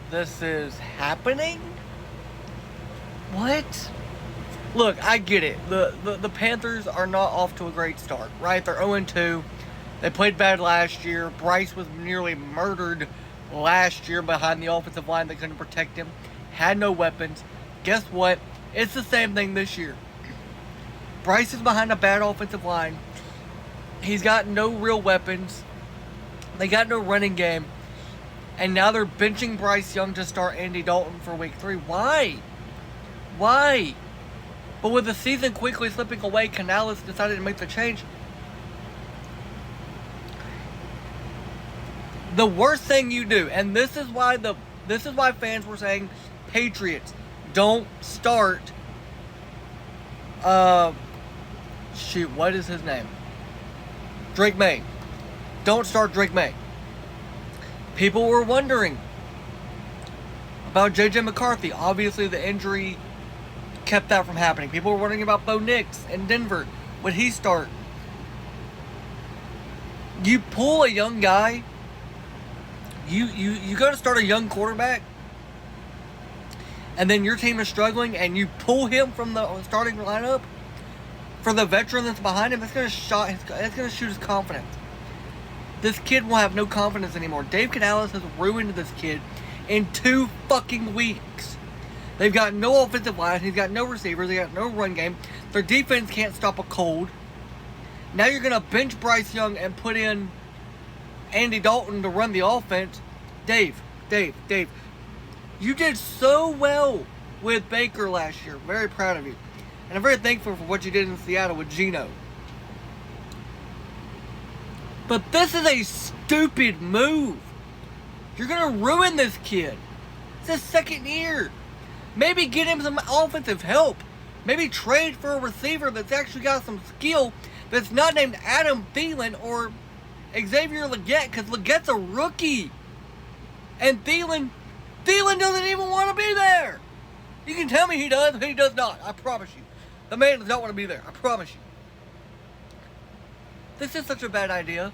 This is happening? What? Look, I get it. The Panthers are not off to a great start, right? They're 0-2. They played bad last year. Bryce was nearly murdered last year behind the offensive line that couldn't protect him. Had no weapons. Guess what? It's the same thing this year. Bryce is behind a bad offensive line. He's got no real weapons. They got no running game. And now they're benching Bryce Young to start Andy Dalton for week 3. Why? Why? But with the season quickly slipping away, Canales decided to make the change. The worst thing you do, and this is why fans were saying, Patriots, don't start. What is his name? Drake May. Don't start Drake May. People were wondering about J.J. McCarthy. Obviously, the injury kept that from happening. People were wondering about Bo Nix in Denver. Would he start? You pull a young guy. You go to start a young quarterback, and then your team is struggling, and you pull him from the starting lineup for the veteran that's behind him. It's going to shoot his confidence. This kid will have no confidence anymore. Dave Canales has ruined this kid in 2 fucking weeks. They've got no offensive line. He's got no receivers. They got no run game. Their defense can't stop a cold. Now you're going to bench Bryce Young and put in Andy Dalton to run the offense. Dave. You did so well with Baker last year. Very proud of you. And I'm very thankful for what you did in Seattle with Geno. But this is a stupid move. You're going to ruin this kid. It's his second year. Maybe get him some offensive help. Maybe trade for a receiver that's actually got some skill that's not named Adam Thielen or Xavier Legette, because Legette's a rookie. And Thielen doesn't even want to be there. You can tell me he does, but he does not. I promise you. The man does not want to be there. I promise you. This is such a bad idea.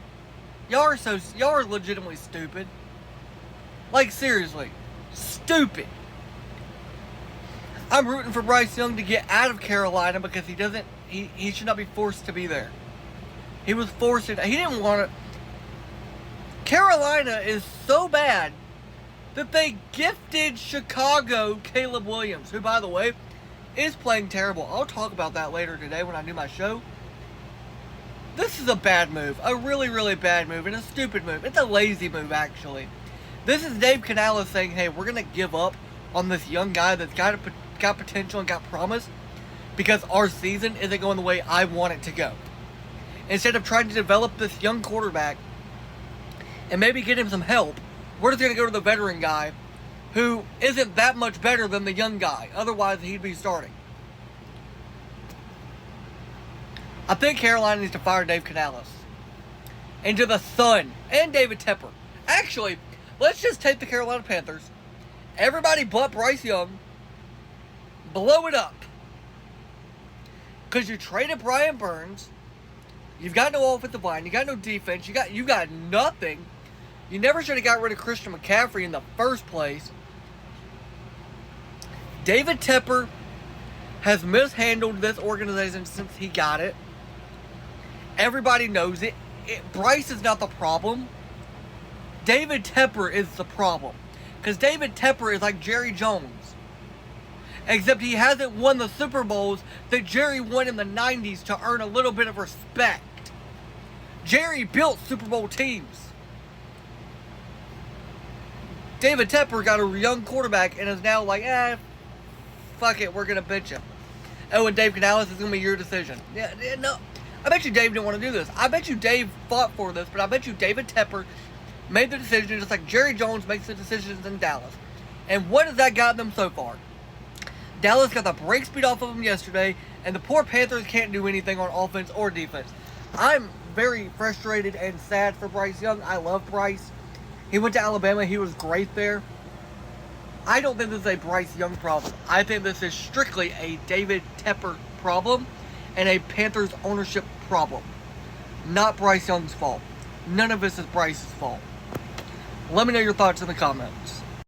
Y'all are legitimately stupid. Like, seriously. Stupid. I'm rooting for Bryce Young to get out of Carolina because he should not be forced to be there. He was forced to. He didn't want to. Carolina is so bad that they gifted Chicago Caleb Williams, who, by the way, is playing terrible. I'll talk about that later today when I do my show. This is a bad move. A really, really bad move. And a stupid move. It's a lazy move, actually. This is Dave Canales saying, hey, we're going to give up on this young guy that's got potential and got promise because our season isn't going the way I want it to go. Instead of trying to develop this young quarterback and maybe get him some help, we're just going to go to the veteran guy who isn't that much better than the young guy. Otherwise, he'd be starting. I think Carolina needs to fire Dave Canales. And to the Sun and David Tepper. Actually, let's just take the Carolina Panthers. Everybody but Bryce Young. Blow it up. Because you traded Brian Burns. You've got no offensive line. You got no defense. You got nothing. You never should have got rid of Christian McCaffrey in the first place. David Tepper has mishandled this organization since he got it. Everybody knows it. Bryce is not the problem. David Tepper is the problem. Because David Tepper is like Jerry Jones. Except he hasn't won the Super Bowls that Jerry won in the 90s to earn a little bit of respect. Jerry built Super Bowl teams. David Tepper got a young quarterback and is now like, fuck it, we're going to bench him. Oh, and Dave Canales is going to be your decision. Yeah, no. I bet you Dave didn't want to do this. I bet you Dave fought for this, but I bet you David Tepper made the decision just like Jerry Jones makes the decisions in Dallas. And what has that gotten them so far? Dallas got the brake speed off of them yesterday, and the poor Panthers can't do anything on offense or defense. I'm very frustrated and sad for Bryce Young. I love Bryce. He went to Alabama. He was great there. I don't think this is a Bryce Young problem. I think this is strictly a David Tepper problem and a Panthers ownership problem. Not Bryce Young's fault. None of this is Bryce's fault. Let me know your thoughts in the comments.